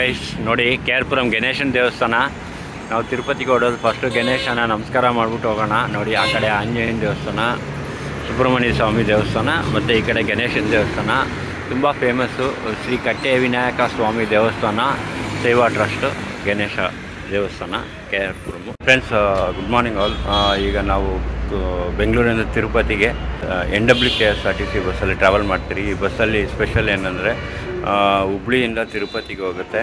Guys ನೋಡಿ KR ಗಣೇಶನ ದೇವಸ್ಥಾನ. ನಾವು ತಿರುಪತಿಗೆ ಹೊಡೋದು ಫಸ್ಟು ಗಣೇಶನ ನಮಸ್ಕಾರ ಮಾಡಿಬಿಟ್ಟು ಹೋಗೋಣ. ನೋಡಿ ಆ ಕಡೆ ಆಂಜನೇಯನ ದೇವಸ್ಥಾನ, ಸುಬ್ರಹ್ಮಣ್ಯ ಸ್ವಾಮಿ ದೇವಸ್ಥಾನ ಮತ್ತು ಈ ಕಡೆ ಗಣೇಶನ ದೇವಸ್ಥಾನ ತುಂಬ ಫೇಮಸ್ಸು. ಶ್ರೀ ಕಟ್ಟೆ ವಿನಾಯಕ ಸ್ವಾಮಿ ದೇವಸ್ಥಾನ, ಸೇವಾ ಟ್ರಸ್ಟ್, ಗಣೇಶ ದೇವಸ್ಥಾನ, KR. Friends good morning all. ಈಗ ನಾವು ಬೆಂಗಳೂರಿನಿಂದ ತಿರುಪತಿಗೆ NWKSRTC ಬಸ್ಸಲ್ಲಿ ಟ್ರಾವೆಲ್ ಮಾಡ್ತೀರಿ. ಈ ಬಸ್ಸಲ್ಲಿ ಸ್ಪೆಷಲ್ ಏನಂದರೆ ಹುಬ್ಳಿಯಿಂದ ತಿರುಪತಿಗೆ ಹೋಗುತ್ತೆ.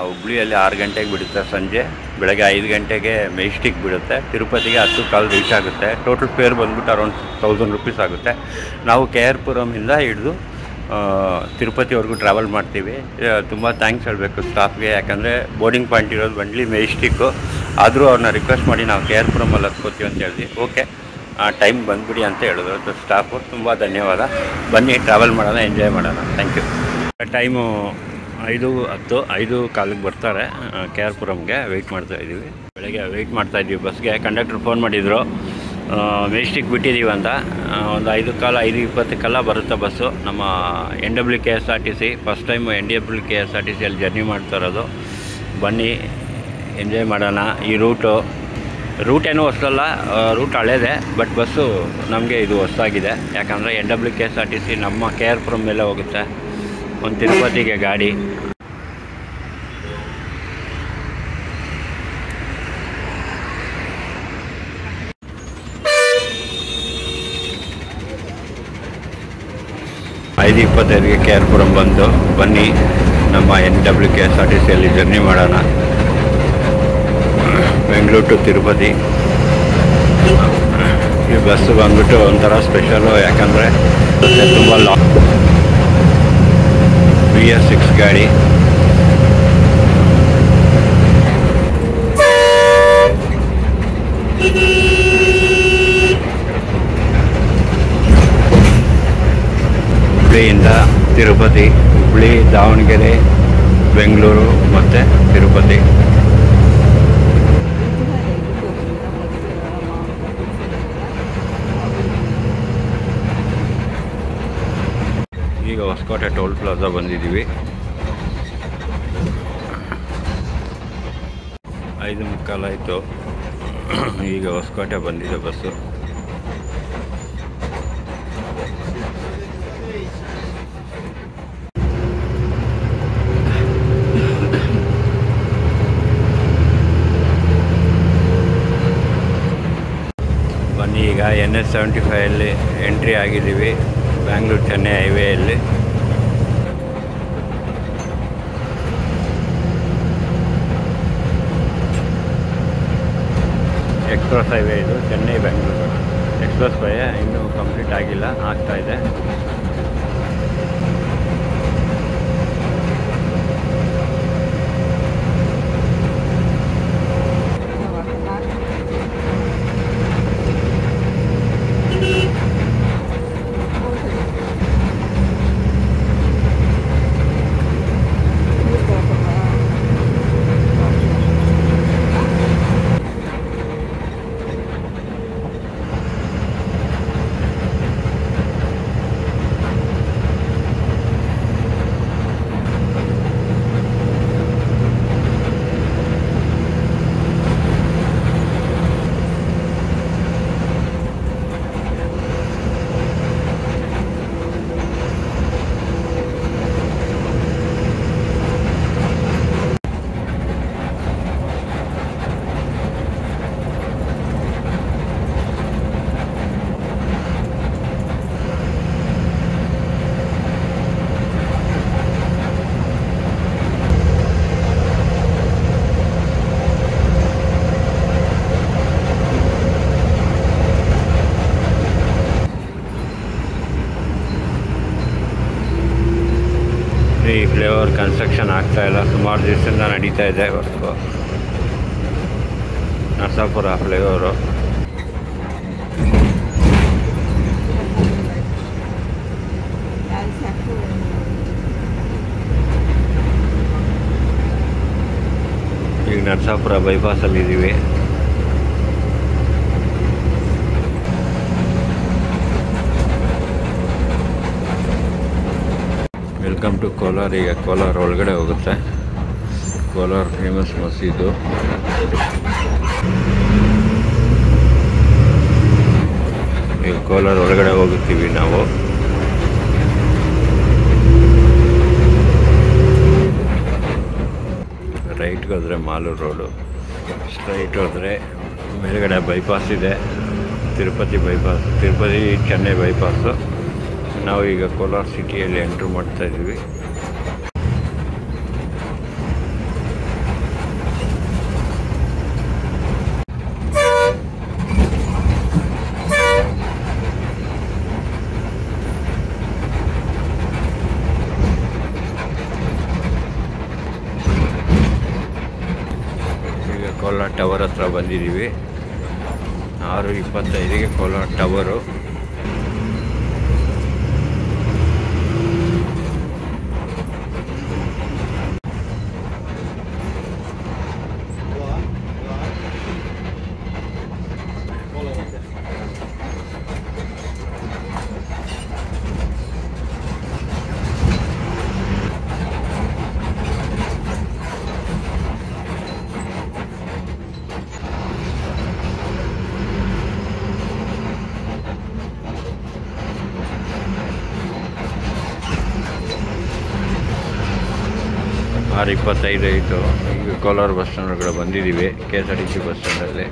ಹುಬ್ಳಿಯಲ್ಲಿ 6 ಗಂಟೆಗೆ ಬಿಡುತ್ತೆ, ಸಂಜೆ ಬೆಳಗ್ಗೆ 5 ಗಂಟೆಗೆ ಮೆಜೆಸ್ಟಿಕ್ ಬಿಡುತ್ತೆ. ತಿರುಪತಿಗೆ 10 ರೀಚ್ ಆಗುತ್ತೆ. ಟೋಟಲ್ ಫೇರ್ ಬಂದ್ಬಿಟ್ಟು ಅರೌಂಡ್ 1000 ರೂಪೀಸ್ ಆಗುತ್ತೆ. ನಾವು KR ಇಂದ ಹಿಡಿದು ತಿರುಪತಿವರೆಗೂ ಟ್ರಾವೆಲ್ ಮಾಡ್ತೀವಿ. ತುಂಬ ಥ್ಯಾಂಕ್ಸ್ ಹೇಳಬೇಕು ಸ್ಟಾಫ್ಗೆ, ಯಾಕಂದರೆ ಬೋರ್ಡಿಂಗ್ ಪಾಯಿಂಟ್ ಇರೋದು ಬಂಡ್ಲಿ ಮೆಜೆಸ್ಟಿಕ್ಕು. ಆದರೂ ಅವ್ರನ್ನ ರಿಕ್ವೆಸ್ಟ್ ಮಾಡಿ ನಾವು KR ಅಲ್ಲಿ ಹತ್ಕೋತೀವಿ ಅಂತ ಹೇಳಿದ್ವಿ. ಓಕೆ ಟೈಮ್ ಬಂದುಬಿಡಿ ಅಂತ ಹೇಳಿದ್ರು ಸ್ಟಾಫು. ತುಂಬ ಧನ್ಯವಾದ. ಬನ್ನಿ ಟ್ರಾವೆಲ್ ಮಾಡೋಣ, ಎಂಜಾಯ್ ಮಾಡೋಣ. Thank you. ಟೈಮು 5:10, 5:15 ಬರ್ತಾರೆ KR ವೆಯ್ಟ್ ಮಾಡ್ತಾಯಿದ್ದೀವಿ. ಬೆಳಗ್ಗೆ ವೆಯ್ಟ್ ಮಾಡ್ತಾಯಿದ್ದೀವಿ ಬಸ್ಗೆ. ಕಂಡಕ್ಟ್ರ್ ಫೋನ್ ಮಾಡಿದರು ಮೆಜೆಸ್ಟಿಕ್ ಬಿಟ್ಟಿದ್ದೀವಿ ಅಂತ. ಒಂದು 5:15 ಬರುತ್ತೆ ಬಸ್ಸು. ನಮ್ಮ NWKSRTC ಫಸ್ಟ್ ಟೈಮ್ NWKSRTC ಅಲ್ಲಿ ಜರ್ನಿ ಮಾಡ್ತಾ ಇರೋದು. ಬನ್ನಿ ಎಂಜಾಯ್ ಮಾಡೋಣ. ಈ ರೂಟ್ ಏನೂ ಹೊಸದಲ್ಲ, ರೂಟ್ ಹಳೇದೆ, ಬಟ್ ಬಸ್ಸು ನಮಗೆ ಇದು ಹೊಸದಾಗಿದೆ. ಯಾಕಂದರೆ NWKSRTC ನಮ್ಮ KR ಮೇಲೆ ಹೋಗುತ್ತೆ, ಒಂದು ತಿರುಪತಿಗೆ ಗಾಡಿ. ಐದು 25ಗೆ KR ಬಂತು. ಬನ್ನಿ ನಮ್ಮ NWKSRTCಯಲ್ಲಿ ಜರ್ನಿ ಮಾಡೋಣ. ಬೆಂಗಳೂರು ಟು ತಿರುಪತಿ. ಈ ಬಸ್ಸು ಬಂದ್ಬಿಟ್ಟು ಒಂಥರ ಸ್ಪೆಷಲು, ಯಾಕಂದರೆ ತುಂಬ ಲಾಂಗ್. BS6 ಗಾಡಿ. ಹುಬ್ಳಿಯಿಂದ ತಿರುಪತಿ, ಹುಬ್ಳಿ, ದಾವಣಗೆರೆ, ಬೆಂಗಳೂರು ಮತ್ತು ತಿರುಪತಿ. ಈಗ ಹೊಸಕೋಟೆ ಟೋಲ್ ಪ್ಲಾಜಾ ಬಂದಿದ್ದೀವಿ. 5:15 ಆಯಿತು. ಈಗ ಹೊಸಕೋಟೆ ಬಂದಿದೆ ಬಸ್ಸು. ಬನ್ನಿ ಈಗ NH75 ಎಂಟ್ರಿ ಆಗಿದ್ದೀವಿ, ಬ್ಯಾಂಗ್ಳೂರು ಚೆನ್ನೈ ಹೈವೇಯಲ್ಲಿ. ಎಕ್ಸ್ಪ್ರೆಸ್ ಹೈವೇ ಇದು, ಚೆನ್ನೈ ಬೆಂಗಳೂರು ಎಕ್ಸ್ಪ್ರೆಸ್ ವೇ. ಇನ್ನೂ ಕಂಪ್ಲೀಟ್ ಆಗಿಲ್ಲ, ಆಗ್ತಾಯಿದೆ. ಈ ಫ್ಲೇವರ್ ಕನ್ಸ್ಟ್ರಕ್ಷನ್ ಆಗ್ತಾಯಿಲ್ಲ, ಸುಮಾರು ದಿವಸದಿಂದ ನಡೀತಾ ಇದೆ ವರ್ಕು. ನರಸಾಪುರ ಫ್ಲೇವರು. ಈಗ ನರಸಾಪುರ ಬೈಪಾಸಲ್ಲಿದ್ದೀವಿ. Welcome to Kolar. ಈಗ ಕೋಲಾರ ಒಳಗಡೆ ಹೋಗುತ್ತೆ. ಕೋಲಾರ ಫೇಮಸ್ ಮಸೀದು. ಈಗ ಕೋಲಾರ ಒಳಗಡೆ ಹೋಗುತ್ತೀವಿ ನಾವು. ರೈಟ್ಗೆ ಹೋದರೆ ಮಾಲೂರು ರೋಡು, ಸ್ಟ್ರೈಟ್ ಹೋದರೆ ಮೇಲ್ಗಡೆ ಬೈಪಾಸ್ ಇದೆ, ತಿರುಪತಿ ಬೈಪಾಸ್, ತಿರುಪತಿ ಚೆನ್ನೈ ಬೈಪಾಸು. ನಾವು ಈಗ ಕೋಲಾರ ಸಿಟಿಯಲ್ಲಿ ಎಂಟ್ರ್ ಮಾಡ್ತಾಯಿದ್ದೀವಿ. ಈಗ ಕೋಲಾರ ಟವರ್ ಹತ್ರ ಬಂದಿದ್ದೀವಿ. 6:25ಗೆ ಕೋಲಾರ ಟವರು. ಆರು 25 ಆಯಿತು. ಈಗ ಕೋಲಾರ ಬಸ್ ಸ್ಟ್ಯಾಂಡ್ ಒಳಗಡೆ ಬಂದಿದ್ದೀವಿ, KSRTC ಬಸ್ ಸ್ಟ್ಯಾಂಡಲ್ಲಿ.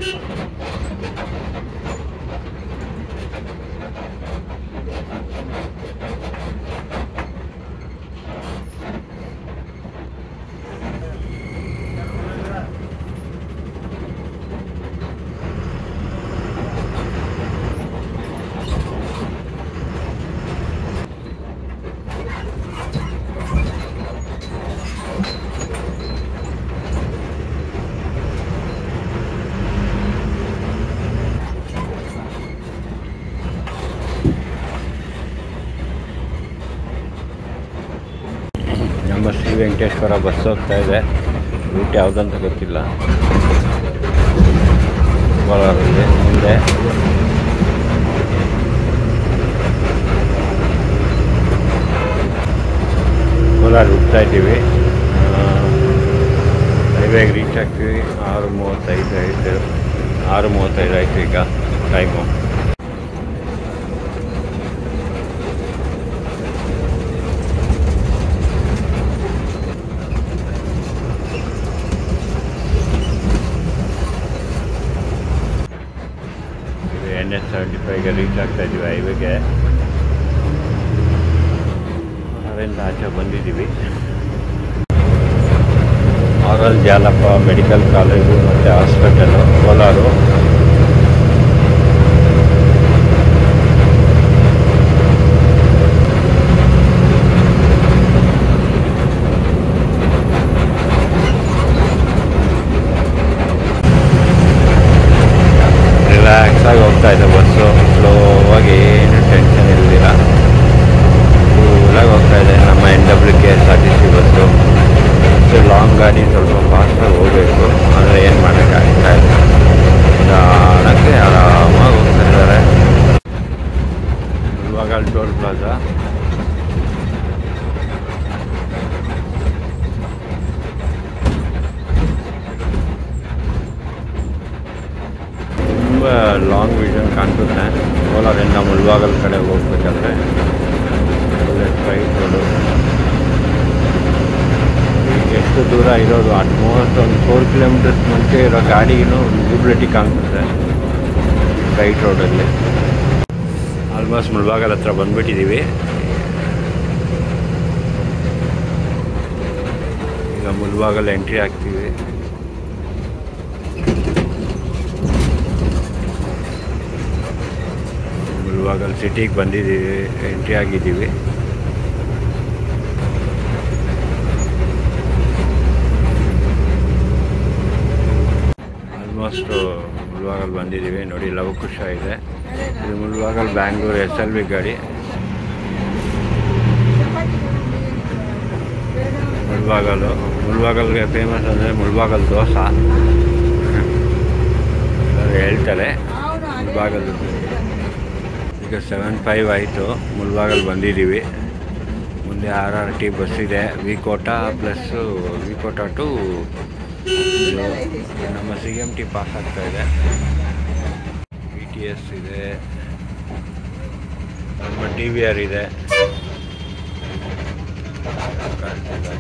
ನಮ್ಮ ಶ್ರೀ ವೆಂಕಟೇಶ್ವರ ಬಸ್ ಹೋಗ್ತಾ ಇದೆ. ರೂಟ್ ಯಾವುದಂತ ಗೊತ್ತಿಲ್ಲ. ಕೋಲಾರಲ್ಲಿ ಮುಂದೆ ಕೋಲಾರ ಹುಡ್ತಾ ಇದ್ದೀವಿ. ಹೈವೇಗೆ ರೀಚ್ ಆಗ್ತೀವಿ. 6:35 ಆಯಿತು. 6:35 ಆಯಿತು ಈಗ ಟೈಮು. NH75ಗೆ ರೀಚ್ ಆಗ್ತಾ ಇದ್ದೀವಿ ಹೈವೇಗೆ. ಅದರಿಂದ ಆಚೆ ಬಂದಿದ್ದೀವಿ. ಆರ್.ಎಲ್. ಜಾಲಪ್ಪ ಮೆಡಿಕಲ್ ಕಾಲೇಜು ಮತ್ತು ಹಾಸ್ಪಿಟಲು ಕೋಲಾರು. ರಿಲ್ಯಾಕ್ಸ್ ಆಗಿ ಹೋಗ್ತಾ ಇದೆ ಬಸ್ಸು. ಸ್ಲೋವಾಗಿ, ಏನು ಟೆನ್ಷನ್ ಇಲ್ದಿರ ಕೂಲಾಗಿ ಹೋಗ್ತಾ ಇದೆ ನಮ್ಮ NWKSRTC ಬಸ್ಸು. ಲಾಂಗ್ ಗಾಡಿ ಸ್ವಲ್ಪ ಫಾಸ್ಟಾಗಿ ಹೋಗಬೇಕು, ಆದರೆ ಏನು ಮಾಡೋಕ್ಕಾಗ್ತಾ ಇಲ್ಲ. ನಿಧಾನಕ್ಕೆ ಆರಾಮಾಗಿ ಹೋಗ್ತಾ ಇದ್ದಾರೆ. ಇವಾಗ ಅಲ್ಲಿ ಟೋಲ್ ಪ್ಲಾಜಾ. ತುಂಬ ಲಾಂಗ್ ವಿಷನ್ ಕಾಣಿಸುತ್ತೆ. ಕೋಲಾರಿಂದ ಮುಳಬಾಗಲ್ ಕಡೆ ಹೋಗ್ಬೇಕಾದ್ರೆ ಒಳ್ಳೆ ಸ್ಟ್ರೈಟ್ ರೋಡು. ಎಷ್ಟು ದೂರ ಇರೋದು, ಆಲ್ಮೋಸ್ಟ್ ಒಂದು 4 ಕಿಲೋಮೀಟರ್ಸ್ ಮುಂಚೆ ಇರೋ ಗಾಡಿಗೂ ವಿಸಿಬಿಲಿಟಿ ಕಾಣಿಸುತ್ತೆ ಸ್ಟ್ರೈಟ್ ರೋಡಲ್ಲಿ. ಆಲ್ಮೋಸ್ಟ್ ಮುಳಬಾಗಲ್ ಹತ್ರ ಬಂದುಬಿಟ್ಟಿದ್ದೀವಿ. ಈಗ ಮುಳಬಾಗಲ್ ಎಂಟ್ರಿ ಆಗ್ತೀವಿ. ಮುಳಬಾಗಲ್ ಸಿಟಿಗೆ ಬಂದಿದ್ದೀವಿ, ಎಂಟ್ರಿ ಆಗಿದ್ದೀವಿ. ಆಲ್ಮೋಸ್ಟು ಮುಳಬಾಗಲ್ ಬಂದಿದ್ದೀವಿ. ನೋಡಿ ಲವಕುಶ ಇದೆ. ಇದು ಮುಳಬಾಗಲ್ ಬ್ಯಾಂಗ್ಳೂರು SLV ಗಾಡಿ. ಮುಳಬಾಗಲ್ಗೆ ಫೇಮಸ್ ಅಂದರೆ ಮುಳಬಾಗಲ್ ದೋಸೆ ಹೇಳ್ತಾರೆ. ಮುಳಬಾಗಲ್ ಈಗ 7:05 ಆಯಿತು. ಮುಳಬಾಗಲ್ ಬಂದಿದ್ದೀವಿ. ಮುಂದೆ ಇಲ್ಲಿ RRT ಬಸ್ ಇದೆ, ವಿಕೋಟಾ ಪ್ಲಸ್ಸು ವಿಕೋಟಾ ಟು ನಮ್ಮ CMT ಪಾಸ್ ಆಗ್ತಾ ಇದೆ. BTS ಇದೆ, ನಮ್ಮ DVR ಇದೆ,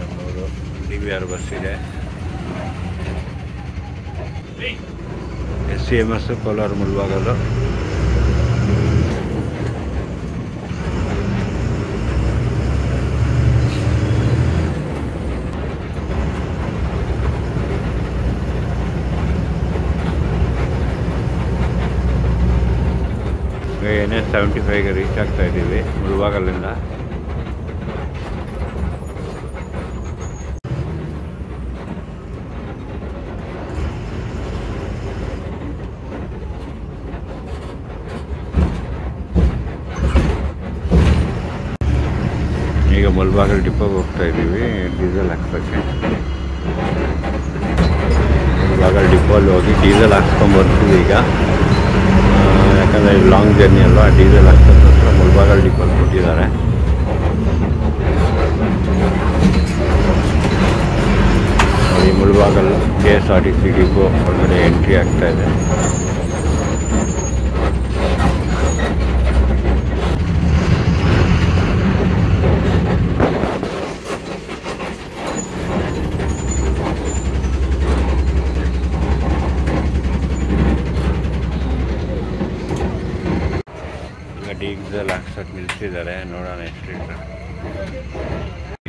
ನಮ್ಮವರು DVR ಬಸ್ ಇದೆ. SCMS ಕೋಲಾರ ಮುಳಬಾಗಲು. NH 75ಗೆ ರೀಚ್ ಆಗ್ತಾ ಇದ್ದೀವಿ ಮುಳಬಾಗಲಿಂದ. ಈಗ ಮುಳಬಾಗಲ್ ಡಿಪೋಗೆ ಹೋಗ್ತಾ ಇದ್ದೀವಿ ಡೀಸೆಲ್ ಹಾಕ್ಸೋಕ್ಕೆ. ಮುಳಬಾಗಲ್ ಡಿಪೋಲ್ಲಿ ಹೋಗಿ ಡೀಸೆಲ್ ಹಾಕ್ಸ್ಕೊಂಬರ್ತೀವಿ ಈಗ. ಯಾಕಂದರೆ ಇದು ಲಾಂಗ್ ಜರ್ನಿ ಅಲ್ವಾ, ಡೀಸೆಲ್ ಹಾಕ್ಸೋಕ್ಕೋಸ್ಕರ ಮುಳಬಾಗಲ್ ಡಿಪೋಲ್ಲಿ ಕೊಟ್ಟಿದ್ದಾರೆ. ಈ ಮುಳಬಾಗಲ್ KSRTC ಡಿಪೋ ಒಳಗಡೆ ಎಂಟ್ರಿ ಆಗ್ತಾ ಇದೆ. ಡೀಸೆಲ್ ಹಾಕ್ಸೋಕೆ ನಿಲ್ಲಿಸಿದ್ದಾರೆ, ನೋಡೋಣ ಎಷ್ಟು ಲೀಟ್ರ್.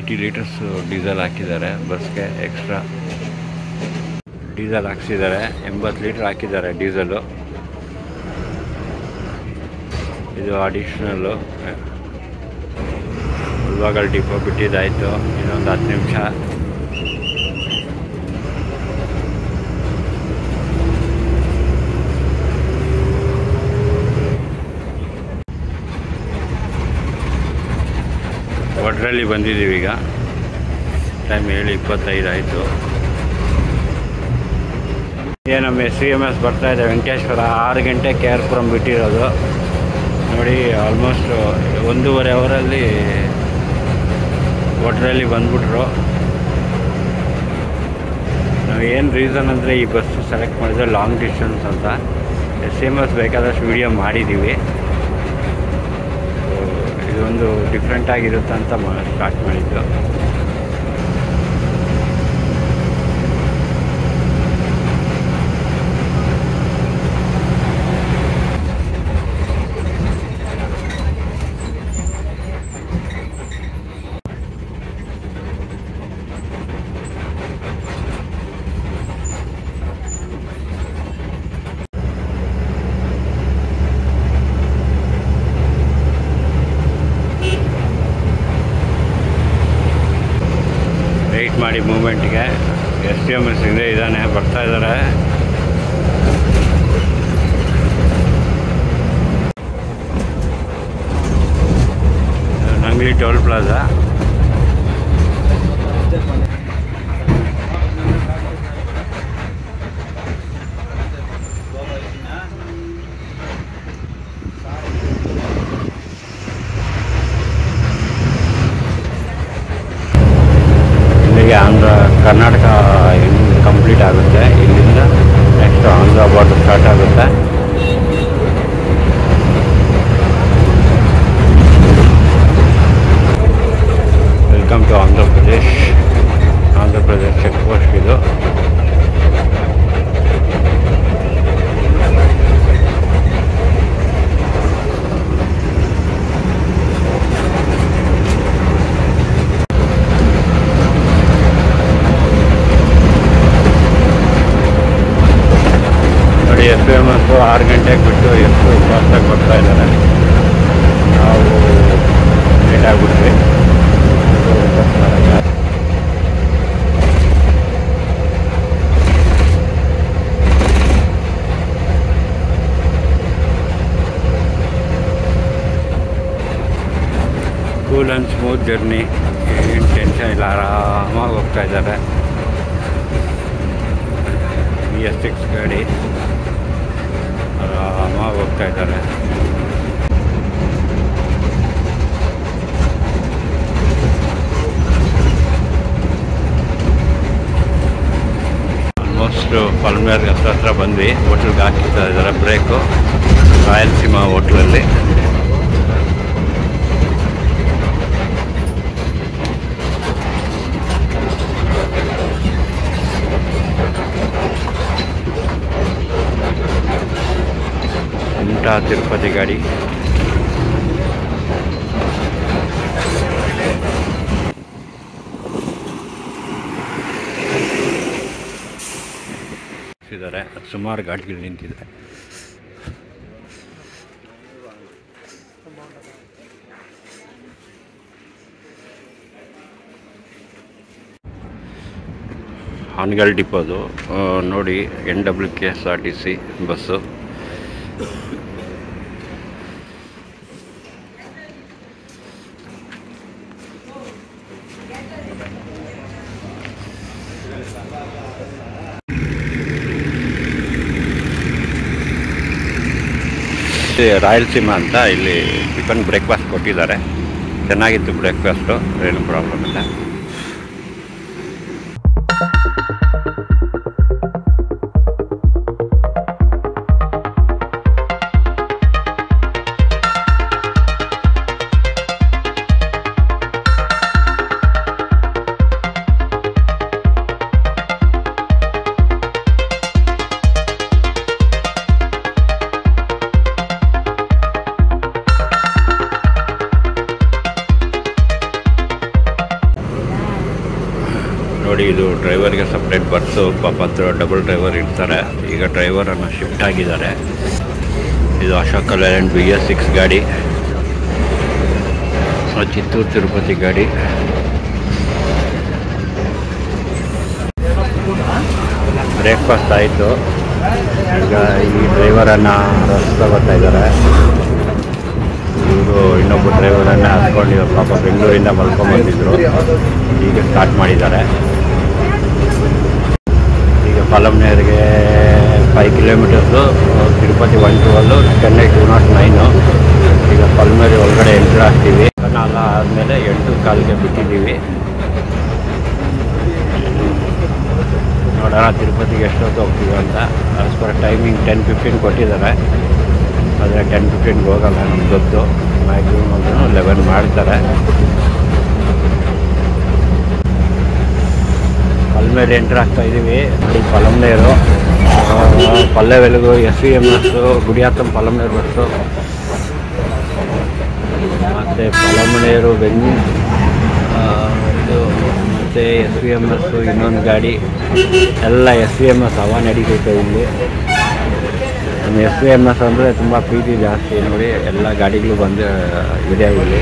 80 ಲೀಟರ್ಸ್ ಡೀಸೆಲ್ ಹಾಕಿದ್ದಾರೆ ಬಸ್ಗೆ. ಎಕ್ಸ್ಟ್ರಾ ಡೀಸೆಲ್ ಹಾಕ್ಸಿದ್ದಾರೆ, 80 ಲೀಟ್ರ್ ಹಾಕಿದ್ದಾರೆ ಡೀಸೆಲು. ಇದು ಅಡಿಷ್ನಲ್ಲು. ಮುಳಬಾಗಲ್ ಡಿಪೋ ಬಿಟ್ಟಿದ್ದಾಯಿತು, ಇನ್ನೊಂದು 10 ನಿಮಿಷ. ಒಡ್ರಲ್ಲಿ ಬಂದಿದ್ದೀವಿ ಈಗ. ಟೈಮ್ 7:25 ಆಯಿತು. ನಮ್ಮ SCMS ಬರ್ತಾ ಇದೆ ವೆಂಕಟೇಶ್ವರ. 6 ಗಂಟೆ KRಪುರಂ ಬಿಟ್ಟಿರೋದು ನೋಡಿ. ಆಲ್ಮೋಸ್ಟ್ 1.5 ಅವರಲ್ಲಿ ಒಡ್ರಲ್ಲಿ ಬಂದ್ಬಿಟ್ರು. ನಾವು ಏನು ರೀಸನ್ ಅಂದರೆ ಈ ಬಸ್ ಸೆಲೆಕ್ಟ್ ಮಾಡಿದ್ರೆ ಲಾಂಗ್ ಡಿಸ್ಟೆನ್ಸ್ ಅಂತ. SCMS ಬೇಕಾದಷ್ಟು ವೀಡಿಯೋ ಮಾಡಿದ್ದೀವಿ. ಇದೊಂದು ಡಿಫ್ರೆಂಟ್ ಆಗಿರುತ್ತೆ ಅಂತ ಸ್ಟಾರ್ಟ್ ಮಾಡಿದ್ದು. ಮಾಡಿ ಮೂಮೆಂಟ್ಗೆ SCMS ಹಿಂದೆ ಇದ್ದಾನೆ, ಬರ್ತಾ ಇದ್ದಾರೆ. Nangli toll plaza. Andhra Karnataka complete ಆಗುತ್ತೆ. ಇಲ್ಲಿಂದ ನೆಕ್ಸ್ಟ್ ಆಂಧ್ರ ಬಾರ್ಡರ್ ಸ್ಟಾರ್ಟ್ ಆಗುತ್ತೆ. Welcome to Andhra Pradesh. Andhra Pradesh check post ಇದು. SCMS 6 ಗಂಟೆಗೆ ಬಿಟ್ಟು ಎಷ್ಟು ಫಾಸ್ಟಾಗಿ ಬರ್ತಾ ಇದ್ದಾರೆ. ನಾವು ಲೇಟ್ ಆಗಿಬಿಟ್ವಿ. ಕೂಲ್ ಆ್ಯಂಡ್ ಸ್ಮೂತ್ ಜರ್ನಿ, ಏನು ಟೆನ್ಷನ್ ಇಲ್ಲ, ಆರಾಮಾಗಿ ಹೋಗ್ತಾ ಇದ್ದಾರೆ. BS6 ಗಾಡಿ ಆರಾಮಾಗಿ ಹೋಗ್ತಾ ಇದ್ದಾರೆ. ಆಲ್ಮೋಸ್ಟು ಪಲ್ಮೇರ್ ಹತ್ರ ಬಂದ್ವಿ. ಹೋಟ್ಲಿಗೆ ಹಾಕಿರ್ತಾ ಇದ್ದಾರೆ ಬ್ರೇಕು, ರಾಯಲಸೀಮಾ ಹೋಟ್ಲಲ್ಲಿ. ತಿರುಪತಿ ಗಾಡಿ ಇದ್ದಾರೆ. ಸುಮಾರು ಗಾಡಿಗಳು ನಿಂತಿದೆ. ಹಾನಗಲ್ ಡಿಪೋದು ನೋಡಿ, NWKSRTC ಬಸ್ಸು. ರಾಯಲಸೀಮಾ ಅಂತ ಇಲ್ಲಿ ಟಿಫನ್ ಬ್ರೇಕ್ಫಾಸ್ಟ್ ಕೊಟ್ಟಿದ್ದಾರೆ. ಚೆನ್ನಾಗಿತ್ತು ಬ್ರೇಕ್ಫಾಸ್ಟು, ಏನು ಪ್ರಾಬ್ಲಮ್ ಇಲ್ಲ. ನೋಡಿ, ಇದು ಡ್ರೈವರ್ಗೆ ಸಪ್ರೇಟ್ ಬಸ್ಸು. ಪಾಪ ಡಬಲ್ ಡ್ರೈವರ್ ಇರ್ತಾರೆ. ಈಗ ಡ್ರೈವರನ್ನು ಶಿಫ್ಟ್ ಆಗಿದ್ದಾರೆ. ಇದು ಅಶೋಕ್ ಲೇಲ್ಯಾಂಡ್ BS6 ಗಾಡಿ, ಚಿತ್ತೂರು ತಿರುಪತಿ ಗಾಡಿ. ಬ್ರೇಕ್ಫಾಸ್ಟ್ ಆಯಿತು. ಈಗ ಈ ಡ್ರೈವರನ್ನು ರಸ್ತೆ ಬರ್ತಾ ಇದ್ದಾರೆ. ಇವರು ಇನ್ನೊಬ್ಬ ಡ್ರೈವರನ್ನು ಹಾಕ್ಕೊಂಡು ಪಾಪ ಬೆಂಗಳೂರಿಂದ ಮಲ್ಕೊಂಡ್ಬಂದಿದ್ರು. ಈಗ ಸ್ಟಾರ್ಟ್ ಮಾಡಿದ್ದಾರೆ. ಈಗ ಪಲಮ್ನೇರ್ಗೆ 5 ಕಿಲೋಮೀಟರ್ಸು, ತಿರುಪತಿ 112, ಚೆನ್ನೈ 209. ಈಗ ಪಲ್ಮೇರಿ ಒಳಗಡೆ ಎಂಟ್ರ್ ಆಗ್ತೀವಿ. ನಾಲ್ಲ ಆದಮೇಲೆ 8:15ಗೆ ಬಿಟ್ಟಿದ್ದೀವಿ. ನೋಡೋಣ ತಿರುಪತಿಗೆ ಎಷ್ಟೊತ್ತು ಹೋಗ್ತೀವಿ ಅಂತ. ಆಸ್ ಪರ್ ಟೈಮಿಂಗ್ 10:15 ಕೊಟ್ಟಿದ್ದಾರೆ. ಆದರೆ 10:15ಗೆ ಹೋಗಲ್ಲ, ನಮ್ಗೆ ಗೊತ್ತು. ಮ್ಯಾಕ್ಸಿಮಮ್ ಅಂದ್ರೂ 11 ಮಾಡ್ತಾರೆ. ಪಲ್ಮೇರಿ ಎಂಟ್ರ್ ಆಗ್ತಾ ಇದ್ದೀವಿ. ನೋಡಿ, ಪಲಮ್ನೇರು, ಪಲ್ಲೆ ಬೆಳಗು, SVMS, ಗುಡಿಯಾತ್ತಂ ಪಲಮ್ನೇರು ಬಸ್ಸು, ಮತ್ತು ಪಲಮ್ನೇರು ಇದು ಮತ್ತು SVMS ಇನ್ನೊಂದು ಗಾಡಿ. ಎಲ್ಲ SVMS ಹವಾ ನಡೀತೈತೆ ಇಲ್ಲಿ. ನಮ್ಮ SVMS ಅಂದರೆ ತುಂಬ ಪ್ರೀತಿ ಜಾಸ್ತಿ. ನೋಡಿ, ಎಲ್ಲ ಗಾಡಿಗಳು ಬಂದು ಇದೆ ಇಲ್ಲಿ.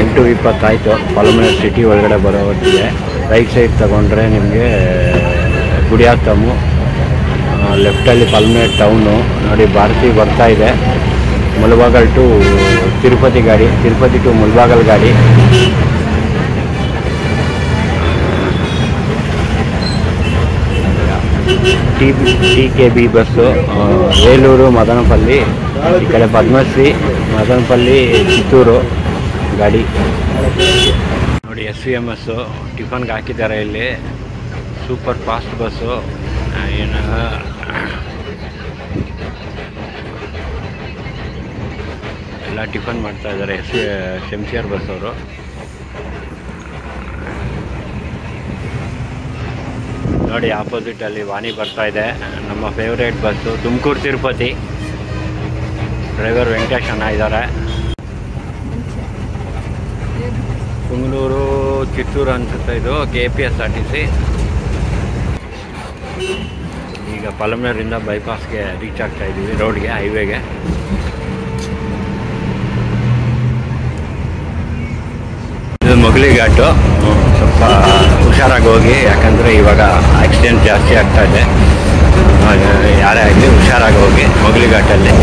8:20 ಆಯಿತು. ಪಲಮ್ನೇರ್ ಸಿಟಿ ಒಳಗಡೆ ಬರೋ ಹೊತ್ತಿಗೆ ರೈಟ್ ಸೈಡ್ ತಗೊಂಡ್ರೆ ನಿಮಗೆ ಗುಡಿಯಾತ್ತಮ್ಮು, ಲೆಫ್ಟಲ್ಲಿ ಪಲ್ಮೇರ್ ಟೌನು. ನೋಡಿ, ಭಾರತಿ ಬರ್ತಾ ಇದೆ. ಮುಳಬಾಗಲ್ ಟು ತಿರುಪತಿ ಗಾಡಿ, ತಿರುಪತಿ ಟು ಮುಳಬಾಗಲ್ ಗಾಡಿ. TKB ಬಸ್ಸು, ಬೇಲೂರು ಮದನಪಲ್ಲಿ, ಈ ಕಡೆ ಪದ್ಮಶ್ರೀ, ಮದನಪಲ್ಲಿ, ಚಿತ್ತೂರು ಗಾಡಿ. ನೋಡಿ, SVMS ಟಿಫನ್ಗೆ ಹಾಕಿದ್ದಾರೆ ಇಲ್ಲಿ. Super fast bus. ಏನು ಎಲ್ಲ ಟಿಫನ್ ಮಾಡ್ತಾ ಇದ್ದಾರೆ ಶಂಶಿಯರ್ ಬಸ್ ಅವರು. ನೋಡಿ, ಆಪೋಸಿಟಲ್ಲಿ ವಾಣಿ ಬರ್ತಾ ಇದೆ. ನಮ್ಮ favourite bus Tumakuru Tirupati. Driver Venkatesh ಅಣ್ಣ ಇದ್ದಾರೆ. ಪುಂಗನೂರು ಚಿತ್ತೂರು ಅನಿಸುತ್ತೆ ಇದು KPSRTC. ಈಗ ಪಲಮ್ನೇರಿಂದ ಬೈಪಾಸ್ಗೆ ರೀಚ್ ಆಗ್ತಾ ಇದ್ದೀವಿ, ರೋಡ್ಗೆ, ಹೈವೇಗೆ. ಇದು ಮೊಗಲಿ ಘಾಟು. ಸ್ವಲ್ಪ ಹುಷಾರಾಗಿ ಹೋಗಿ, ಯಾಕಂದರೆ ಇವಾಗ ಆಕ್ಸಿಡೆಂಟ್ ಜಾಸ್ತಿ ಆಗ್ತಾ ಇದೆ. ಯಾರೇ ಆಗಲಿ ಹುಷಾರಾಗಿ ಹೋಗಿ ಮೊಗಲಿ ಘಾಟಲ್ಲಿ.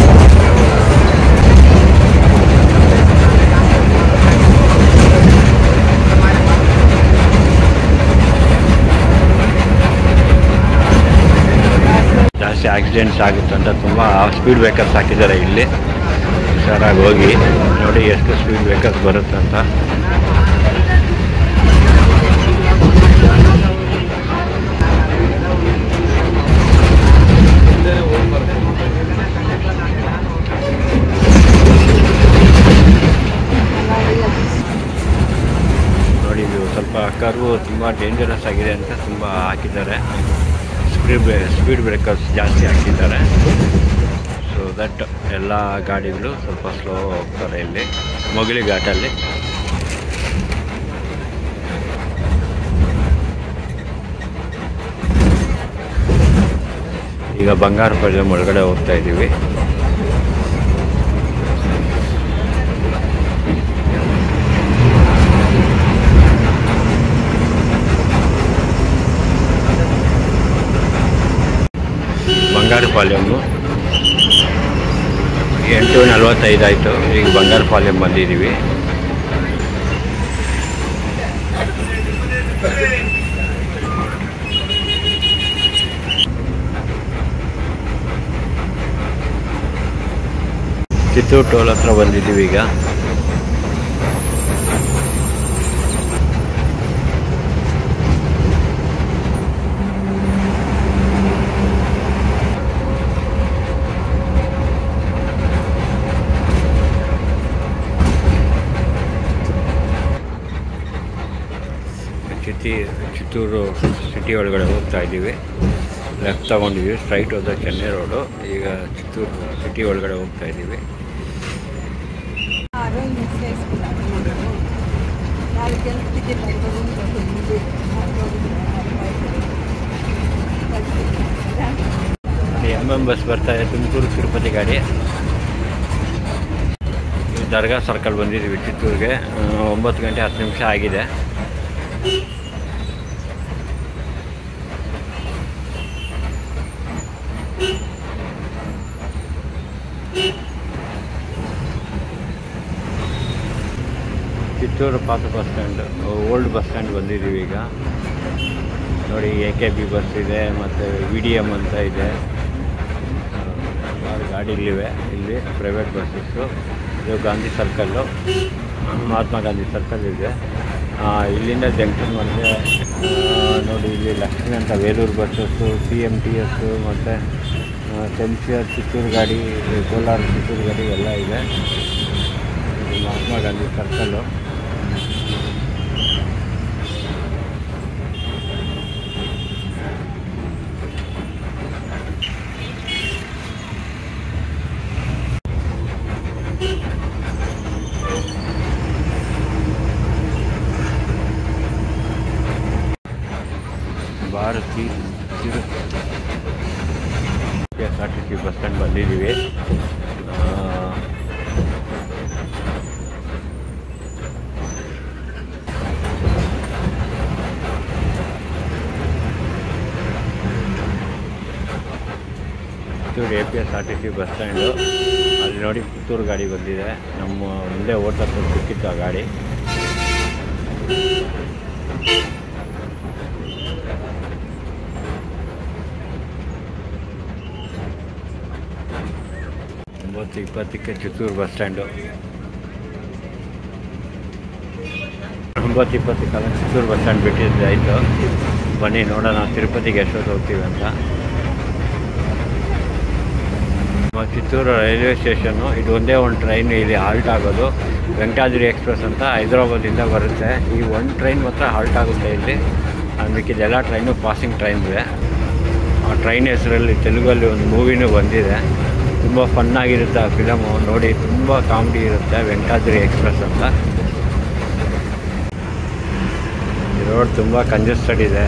ಜಾಸ್ತಿ ಆಕ್ಸಿಡೆಂಟ್ಸ್ ಆಗುತ್ತೆ ಅಂತ ತುಂಬ ಸ್ಪೀಡ್ ಬ್ರೇಕರ್ಸ್ ಹಾಕಿದ್ದಾರೆ ಇಲ್ಲಿ. ಹುಷಾರಾಗಿ ಹೋಗಿ. ನೋಡಿ ಎಷ್ಟು ಸ್ಪೀಡ್ ಬ್ರೇಕರ್ಸ್ ಬರುತ್ತೆ ಅಂತ. ತುಂಬ ಡೇಂಜರಸ್ ಆಗಿದೆ ಅಂತ ತುಂಬ ಹಾಕಿದ್ದಾರೆ. ಸ್ಪೀಡ್ ಬ್ರೇಕರ್ಸ್ ಜಾಸ್ತಿ ಹಾಕಿದ್ದಾರೆ. ಸೊ ದಟ್ ಎಲ್ಲ ಗಾಡಿಗಳು ಸ್ವಲ್ಪ ಸ್ಲೋ ಹೋಗ್ತಾರೆ ಇಲ್ಲಿ ಮೊಗಲಿ ಘಾಟಲ್ಲಿ. ಈಗ ಬಂಗಾರಪಾಳ್ಯಂ ಒಳಗಡೆ ಹೋಗ್ತಾ ಇದ್ದೀವಿ. ಬಂಗಾರಪಾಳ್ಯಮ್ಮು 8:45 ಆಯಿತು. ಈಗ ಬಂಗಾರಪಾಳ್ಯಂ ಬಂದಿದ್ದೀವಿ. ಚಿತ್ತೂರು ಟೋಲ್ ಹತ್ರ ಬಂದಿದ್ದೀವಿ ಈಗ. ಚಿತ್ತೂರು ಸಿಟಿ ಒಳಗಡೆ ಹೋಗ್ತಾ ಇದ್ದೀವಿ. ಲೆಫ್ಟ್ ತಗೊಂಡಿದ್ದೀವಿ, ಸ್ಟ್ರೈಟ್ ಹೋದ ಚೆನ್ನೈ ರೋಡು. ಈಗ ಚಿತ್ತೂರು ಸಿಟಿ ಒಳಗಡೆ ಹೋಗ್ತಾ ಇದ್ದೀವಿ. MM ಬಸ್ ಬರ್ತಾ ಇದೆ, ತುಮಕೂರು ತಿರುಪತಿ ಗಾಡಿ. ದರ್ಗಾ ಸರ್ಕಲ್ ಬಂದಿದ್ದೀವಿ ಚಿತ್ತೂರಿಗೆ. 9 ಗಂಟೆ 10 ನಿಮಿಷ ಆಗಿದೆ. ಚಿತ್ತೂರು ಪಾತ bus stand, old bus stand ಬಂದಿದ್ದೀವಿ ಈಗ. ನೋಡಿ AKB ಬಸ್ ಇದೆ ಮತ್ತು VDM ಅಂತ ಇದೆ. ಸುಮಾರು ಗಾಡಿಗಳಿವೆ ಇಲ್ಲಿ, ಪ್ರೈವೇಟ್ ಬಸ್ಸಸ್ಸು. ಇದು ಗಾಂಧಿ ಸರ್ಕಲ್ಲು, ಮಹಾತ್ಮ ಗಾಂಧಿ ಸರ್ಕಲ್ ಇದೆ. ಇಲ್ಲಿಂದ ಜಂಕ್ಷನ್ ಮತ್ತು ನೋಡಿ ಇಲ್ಲಿ ಲಕ್ಷ್ಮಿ ಅಂತ ವೇಲೂರು ಬಸ್ಸಸ್ಸು, CMTS ಮತ್ತು ಸೆನ್ಸಿಯರ್ ಚಿತ್ತೂರು ಗಾಡಿ, ಕೋಲಾರ ಚಿತ್ತೂರು ಗಾಡಿ ಎಲ್ಲ ಇದೆ. Mahatma Gandhi circle. Bharathi KSRTC bus stand ಬಂದಿದ್ದೀವಿ. Chittoor APSRTC bus stand. ಅಲ್ಲಿ ನೋಡಿ ಪುತ್ತೂರು ಗಾಡಿ ಬಂದಿದೆ. ನಮ್ಮ ಮುಂದೆ ಓಡ್ತಾ ಸಿಕ್ಕಿತ್ತು ಆ ಗಾಡಿ. ಮತ್ತು 20ಕ್ಕೆ Chittoor bus stand. 9:20 Chittoor bus stand ಬಿಟ್ಟಿದ್ದೆ ಆಯಿತು. ಬನ್ನಿ ನೋಡೋಣ ತಿರುಪತಿಗೆ ಎಷ್ಟೊತ್ತು ಹೋಗ್ತೀವಿ ಅಂತ. Chittoor railway station. ಇದು ಒಂದೇ ಒಂದು ಟ್ರೈನ್ ಇಲ್ಲಿ ಹಾಲ್ಟ್ ಆಗೋದು. ವೆಂಕಟಾದ್ರಿ ಎಕ್ಸ್ಪ್ರೆಸ್ ಅಂತ ಹೈದ್ರಾಬಾದಿಂದ ಬರುತ್ತೆ. ಈ ಒಂದು ಟ್ರೈನ್ ಮಾತ್ರ ಹಾಲ್ಟ್ ಆಗುತ್ತೆ ಇಲ್ಲಿ. ಮಿಕ್ಕಿದೆಲ್ಲ ಟ್ರೈನು ಪಾಸಿಂಗ್ ಟ್ರೈನ್ ಇದೆ. ಆ ಟ್ರೈನ್ ಹೆಸರಲ್ಲಿ ತೆಲುಗಲ್ಲಿ ಒಂದು ಮೂವಿನೂ ಬಂದಿದೆ. ತುಂಬ ಫನ್ನಾಗಿರುತ್ತೆ ಆ ಫಿಲಮು ನೋಡಿ. ತುಂಬ ಕಾಮಿಡಿ ಇರುತ್ತೆ. ವೆಂಕಟಾದ್ರಿ ಎಕ್ಸ್ಪ್ರೆಸ್ ಅಂತ. ಈ ರೋಡ್ ತುಂಬ ಕಂಜೆಸ್ಟೆಡ್ ಇದೆ.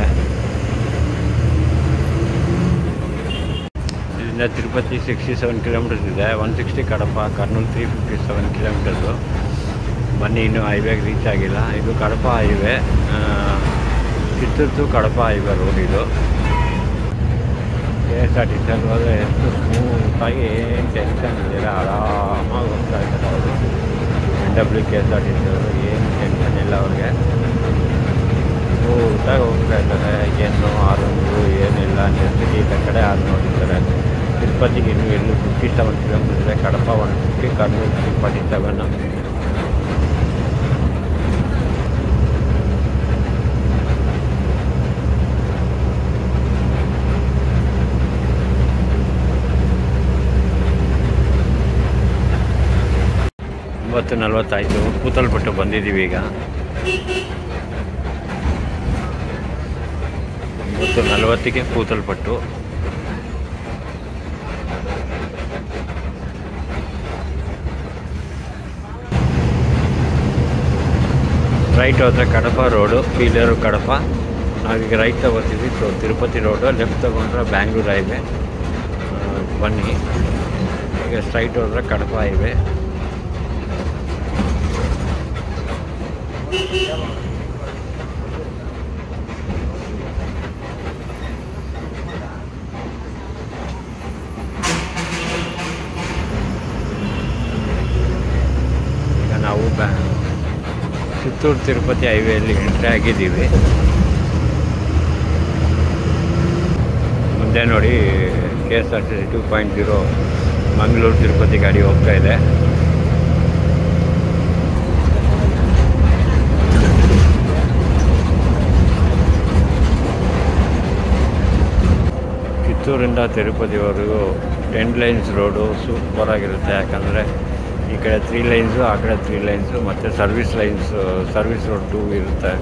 ಇಲ್ಲಿಂದ ತಿರುಪತಿ 67 ಕಿಲೋಮೀಟರ್ಸ್ ಇದೆ. 160 ಕಡಪ, ಕರ್ನೂಲ್ 357 ಕಿಲೋಮೀಟರ್ಸು. ಬನ್ನಿ, ಇನ್ನೂ ಹೈವೇಗೆ ರೀಚ್ ಆಗಿಲ್ಲ. ಇದು Kadapa highway, Chittoor Kadapa highway road ಇದು. KSRTC ಹೋದರೆ ಎಷ್ಟು ಸ್ಮೂತಾಗಿ ಏನು ಟೆನ್ಷನ್ ಇದ್ದಿಲ್ಲ, ಆರಾಮಾಗಿ ಹೋಗ್ತಾ ಇದ್ದಾರೆ ಅವರು. NW KSRTC ಅವರು ಏನು ಟೆನ್ಷನ್ ಇಲ್ಲ ಅವ್ರಿಗೆ. ಸ್ಮೂತಾಗಿ ಹೋಗ್ತಾ ಇದ್ದಾರೆ. ಏನು ಆರೊಂದು ಏನಿಲ್ಲ. ನೆಸಿಟಿ ಈ ಕಡೆ ಆರು ನೋಡಿದ್ದಾರೆ. ತಿರುಪತಿಗೆ ಇನ್ನೂ ಎಲ್ಲೂ 57 ಕಿಲೋಮೀಟರ್ ಇದೆ. ಕಡಪ 150, ಕರ್ನೂಲ್ 347. ಇವತ್ತು 40 ಆಯಿತು. ಕೂತಲ್ಪಟ್ಟು ಬಂದಿದ್ದೀವಿ ಈಗ. 10:40ಗೆ ಕೂತಲ್ಪಟ್ಟು. ರೈಟ್ ಹೋದರೆ ಕಡಪ ರೋಡು, ಪೀಲೇರು ಕಡಪ. ನಾವೀಗ ರೈಟ್ ತಗೋತೀವಿ. So Tirupati road. ಲೆಫ್ಟ್ ತಗೊಂಡ್ರೆ ಬ್ಯಾಂಗ್ಳೂರು ಹೈವೇ. ಬನ್ನಿ, ಈಗ ಸ್ಟ್ರೈಟ್ ಹೋದ್ರೆ ಕಡಪ ಹೈವೇ. ಈಗ ನಾವು ಚಿತ್ತೂರು ತಿರುಪತಿ ಹೈವೇಯಲ್ಲಿ ಎಂಟ್ರಿ ಆಗಿದ್ದೀವಿ. ಮುಂದೆ ನೋಡಿ KSRTC 2.0 ಮಂಗಳೂರು ತಿರುಪತಿ ಗಾಡಿ ಹೋಗ್ತಾ ಇದೆ. ಚಿತ್ತೂರಿಂದ ತಿರುಪತಿವರೆಗೂ 10 ಲೈನ್ಸ್ ರೋಡು ಸೂಪರಾಗಿರುತ್ತೆ. ಯಾಕಂದರೆ ಈ ಕಡೆ 3 ಲೈನ್ಸು, ಆ ಕಡೆ 3 ಲೈನ್ಸು, ಮತ್ತು ಸರ್ವಿಸ್ ರೋಡ್ 2 ಇರುತ್ತೆ.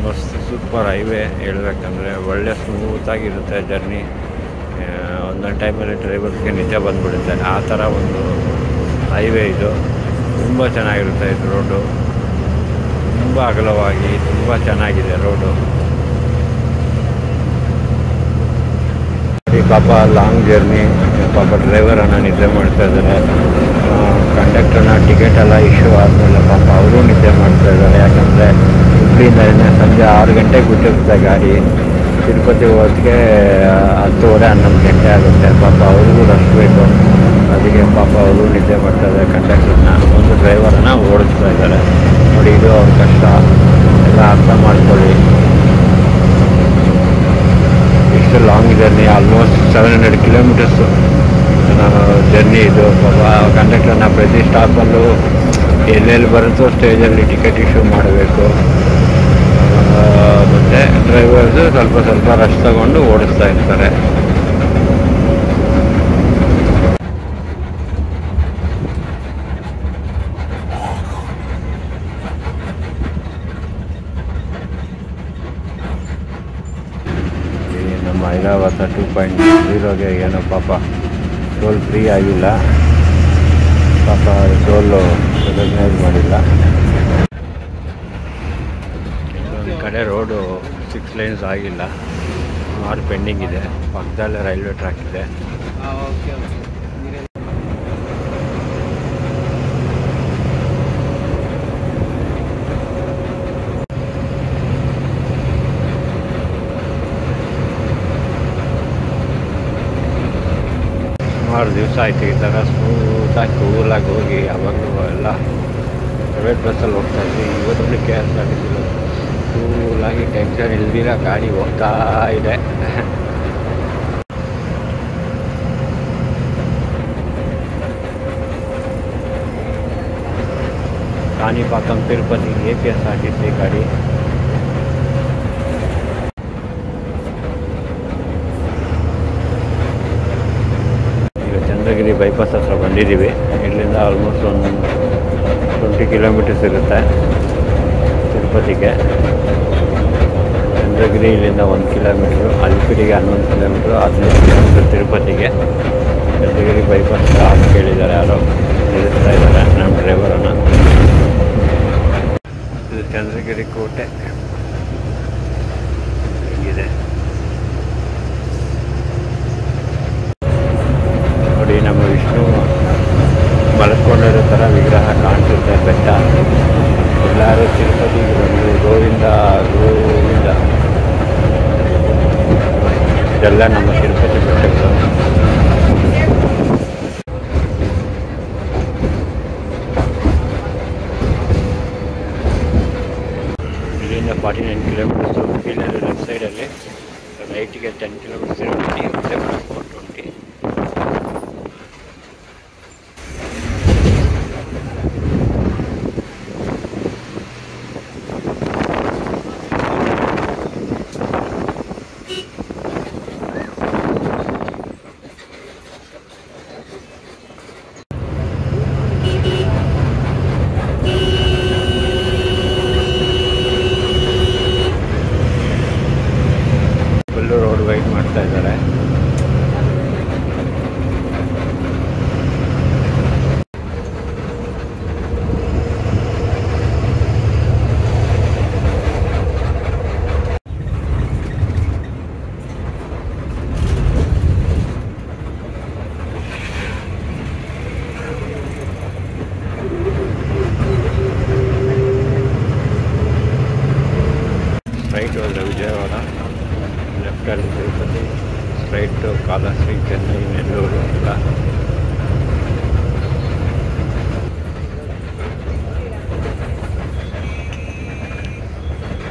ಮಸ್ತ್ ಸೂಪರ್ ಹೈವೇ. ಹೇಳ್ಬೇಕಂದ್ರೆ ಒಳ್ಳೆ ಸ್ಮೂತಾಗಿರುತ್ತೆ ಜರ್ನಿ. ಒಂದೊಂದು ಟೈಮಲ್ಲಿ ಡ್ರೈವರ್ಸ್ಗೆ ನಿದ್ದೆ ಬಂದುಬಿಡುತ್ತೆ, ಆ ಥರ ಒಂದು ಹೈವೇ ಇದು. ತುಂಬ ಚೆನ್ನಾಗಿರುತ್ತೆ ಇದು ರೋಡು. ತುಂಬ ಅಗಲವಾಗಿ ತುಂಬ ಚೆನ್ನಾಗಿದೆ ರೋಡು. ಪಾಪ ಲಾಂಗ್ ಜರ್ನಿ. ಪಾಪ ಡ್ರೈವರನ್ನು ನಿದ್ದೆ ಮಾಡ್ತಾ ಇದ್ದಾರೆ. ಕಂಡಕ್ಟರ್ನ ಟಿಕೆಟ್ ಎಲ್ಲ ಇಶ್ಯೂ ಆದಮೇಲೆ ಪಾಪ ಅವರು ನಿದ್ದೆ ಮಾಡ್ತಾ ಇದ್ದಾರೆ. ಯಾಕಂದರೆ ಹುಬ್ಳಿಯಿಂದ ಸಂಜೆ 6 ಗಂಟೆಗೆ ಬಿಟ್ಟಿರುತ್ತೆ ಗಾಡಿ. ತಿರುಪತಿ ಹೋಗೋದಕ್ಕೆ 10:30 11 ಗಂಟೆ ಆಗುತ್ತೆ. ಪಾಪ ಅವ್ರಿಗೂ ರೆಸ್ಟ್ ಬೇಕು. ಅದಕ್ಕೆ ಪಾಪ ಅವರು ನಿದ್ದೆ ಮಾಡ್ತಾ ಇದ್ದಾರೆ. ಕಂಡಕ್ಟರ್ನ ಒಂದು ಡ್ರೈವರನ್ನು ಓಡಿಸ್ತಾ ಇದ್ದಾರೆ. ನೋಡಿ, ಇದು ಅವ್ರ ಕಷ್ಟ. ಎಲ್ಲ ಅರ್ಥ ಮಾಡ್ಕೊಳ್ಳಿ. ಇಷ್ಟು long journey, almost 700 kilometres journey ಇದು. ಪಾಪ ಕಂಡಕ್ಟರ್ನ ಪ್ರತಿ ಸ್ಟಾಪಲ್ಲೂ ಎಲ್ಲೆಲ್ಲಿ ಬರುತ್ತೋ ಸ್ಟೇಜಲ್ಲಿ ಟಿಕೆಟ್ ಇಶ್ಯೂ ಮಾಡಬೇಕು. ಮತ್ತು ಡ್ರೈವರ್ಸು ಸ್ವಲ್ಪ ರೆಸ್ಟ್ ತಗೊಂಡು ಓಡಿಸ್ತಾ ಇರ್ತಾರೆ. ನಮ್ಮ ಐರಾವತ 2.0ಗೆ ಏನೋ ಪಾಪ ಟೋಲ್ ಫ್ರೀ ಆಗಿಲ್ಲ. ಪಾಪ ಟೋಲು ರೆಕಗ್ನೈಸ್ ಮಾಡಿಲ್ಲ. ಒಂದು ಕಡೆ ರೋಡು 6 ಲೈನ್ಸ್ ಆಗಿಲ್ಲ, ಸುಮಾರು ಪೆಂಡಿಂಗ್ ಇದೆ. ಪಕ್ಕದಲ್ಲೇ ರೈಲ್ವೆ ಟ್ರ್ಯಾಕ್ ಇದೆ. ಸುಮಾರು ದಿವಸ ಆಯಿತು ಈ ಥರ ಸ್ಮೂತಾಗಿ ಕೂಲಾಗಿ ಹೋಗಿ. ಯಾವಾಗಲೂ ಎಲ್ಲ ಪ್ರೈವೇಟ್ ಬಸ್ಸಲ್ಲಿ ಹೋಗ್ತಾ ಇದ್ವಿ. ಇವತ್ತಲ್ಲಿ KSRTC ಕೂಲಾಗಿ ಟೆನ್ಷನ್ ಇಲ್ದಿರ ಗಾಡಿ ಹೋಗ್ತಾ ಇದೆ. ಕಾಣಿಪಾಕಂ ತಿರುಪತಿ KSRTC ಗಾಡಿ. ಚಂದ್ರಗಿರಿ ಬೈಪಾಸ್ ಹತ್ರ ಬಂದಿದ್ದೀವಿ. ಇಲ್ಲಿಂದ ಆಲ್ಮೋಸ್ಟ್ ಒಂದು 20 ಕಿಲೋಮೀಟರ್ಸ್ ಇರುತ್ತೆ ತಿರುಪತಿಗೆ. ಚಂದ್ರಗಿರಿ ಇಲ್ಲಿಂದ 1 ಕಿಲೋಮೀಟ್ರು, ಅಲಿಪಿರಿಗೆ 11 ಕಿಲೋಮೀಟ್ರು, 15 ಕಿಲೋಮೀಟ್ರ್ ತಿರುಪತಿಗೆ. ಚಂದ್ರಗಿರಿ ಬೈಪಾಸ್ ಆಗಿ ಕೇಳಿದ್ದಾರೆ, ಯಾರೋ ನಿಲ್ಲಿಸ್ತಾ ಇದ್ದಾರೆ ನಮ್ಮ ಡ್ರೈವರನ್ನು. ಇದು ಚಂದ್ರಗಿರಿ ಕೋಟೆ ಹೀಗಿದೆ ನೋಡಿ. ನಮ್ಮ ವಿಷ್ಣು ಮಲ್ಕೊಂಡಿರೋ ಥರ ವಿಗ್ರಹ ಕಾಣಿಸುತ್ತೆ. ಬೆಟ್ಟ. ಎಲ್ಲರೂ ತಿರುಪತಿಗೆ ಬಂದು ಗೋವಿಂದ ಗೋವಿಂದ. ಇದೆಲ್ಲ ನಮ್ಮ ತಿರುಪತಿ ಬೆಟ್ಟಗಳು. ಇಲ್ಲಿಂದ 49 ಕಿಲೋಮೀಟರ್ಸು. ಇಲ್ಲಿ ಲೆಫ್ಟ್ ಸೈಡಲ್ಲಿ ರೈಟಿಗೆ 10 ಕಿಲೋಮೀಟರ್ಸ್ ಇರುತ್ತೆ. ಮತ್ತೆ 420. ವೆಯ್ಟ್ ಮಾಡ್ತಾ ಇದ್ದಾರೆ. ಸ್ಟ್ರೈಟ್ ಹೋದರೆ ವಿಜಯವಾಡ, ಲೆಫ್ಟಲ್ಲಿ ತಿರುಪತಿ, ಸ್ಟ್ರೈಟು ಕಾಲಹಸ್ತಿ, ಚೆನ್ನೈ, ನೆಲ್ಲೂರು ಅಂತ.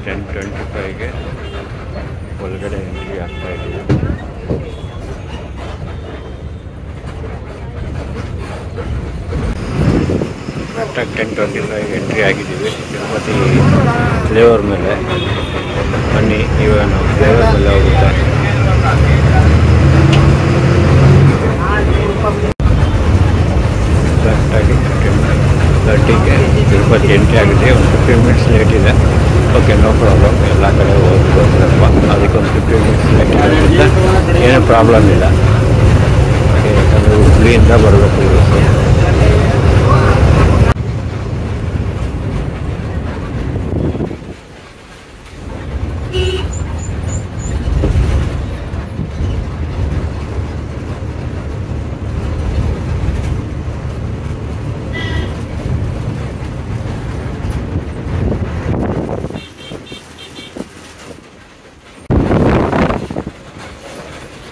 ಟೆನ್ 25ಗೆ ಒಳಗಡೆ ಎಂಟ್ರಿ ಆಗ್ತಾ ಇದ್ದೀವಿ. ಕರೆಕ್ಟಾಗಿ 10:25 ಎಂಟ್ರಿ ಆಗಿದ್ದೀವಿ ತಿರುಪತಿ ಫ್ಲೇವರ್ ಮೇಲೆ. ಬನ್ನಿ, ಇವಾಗ ನಾವು ಫ್ಲೇವರ್ ಮೇಲೆ ಹೋಗುತ್ತೆ. ಕರೆಕ್ಟಾಗಿ 10:30ಗೆ ತಿರುಪತಿ ಎಂಟ್ರಿ ಆಗಿದೆ. ಒಂದು 15 ಮಿನಿಟ್ಸ್ ಲೇಟ್ ಇದೆ. Okay, no problem. ಎಲ್ಲ ಕಡೆ ಹೋಗ್ಬೋದು ಸ್ವಲ್ಪ, ಅದಕ್ಕೊಂದು 15 ಮಿನಿಟ್ಸ್ ಲೇಟ್ ಇರೋದ್ರಿಂದ ಏನೂ ಪ್ರಾಬ್ಲಮ್ ಇಲ್ಲ. ಓಕೆ, ಯಾಕಂದರೆ ಹುಬ್ಳಿಯಿಂದ ಬರಬೇಕು ಇವತ್ತು.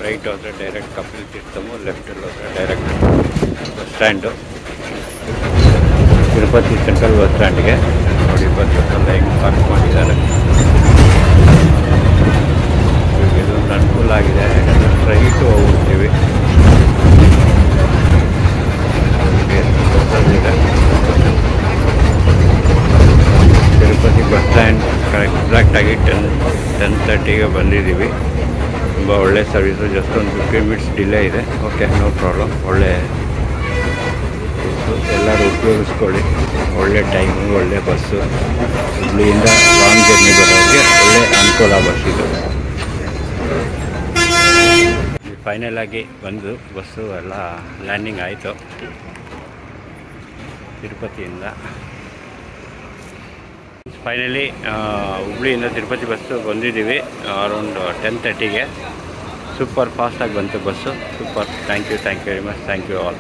ರೈಟ್ ಹೋದರೆ ಡೈರೆಕ್ಟ್ ಕಪಿಲ್ ತೀರ್ಥಮು, ಲೆಫ್ಟಲ್ಲಿ ಹೋದರೆ direct bus stand, Tirupati central bus ಸ್ಟ್ಯಾಂಡ್ಗೆ. ನೋಡಿ ಬಸ್ಸೆಲ್ಲ ಹೆಂಗೆ ಪಾರ್ಕ್ ಮಾಡಿದ್ದಾರೆ. ಇದೊಂದು ಅನುಕೂಲ ಆಗಿದೆ, ಯಾಕಂದರೆ ಸ್ಟ್ರೈಟು ಹೋಗ್ಬಿಡ್ತೀವಿ. ಬಸ್ಸಲ್ಲಿದೆ ತಿರುಪತಿ ಬಸ್ ಸ್ಟ್ಯಾಂಡ್. ಎಕ್ಸಾಕ್ಟಾಗಿ 10:30ಗೆ ಬಂದಿದ್ದೀವಿ. ತುಂಬ ಒಳ್ಳೆ ಸರ್ವಿಸು. ಜಸ್ಟ್ ಒಂದು 15 ಮಿನಿಟ್ಸ್ ಡಿಲೇ ಇದೆ. Okay, no problem. ಒಳ್ಳೆ ಎಲ್ಲರೂ ಉಪಯೋಗಿಸ್ಕೊಳ್ಳಿ. ಒಳ್ಳೆ ಟೈಮು, ಒಳ್ಳೆ ಬಸ್ಸು. ಹುಬ್ಳಿಯಿಂದ ಲಾಂಗ್ ಜರ್ನಿ ಬರೋರಿಗೆ ಒಳ್ಳೆ ಅನುಕೂಲ ಬಸ್ ಇದು. ಫೈನಲ್ ಆಗಿ ಬಂದು ಬಸ್ಸು ಎಲ್ಲ ಲ್ಯಾಂಡಿಂಗ್ ಆಯಿತು ತಿರುಪತಿಯಿಂದ. ಫೈನಲಿ ಹುಬ್ಳಿಯಿಂದ ತಿರುಪತಿ ಬಸ್ಸು ಬಂದಿದ್ದೀವಿ ಅರೌಂಡ್ 10:30ಗೆ. ಸೂಪರ್ ಫಾಸ್ಟಾಗಿ ಬಂತು bus. Super. Thank you very much. Thank you all.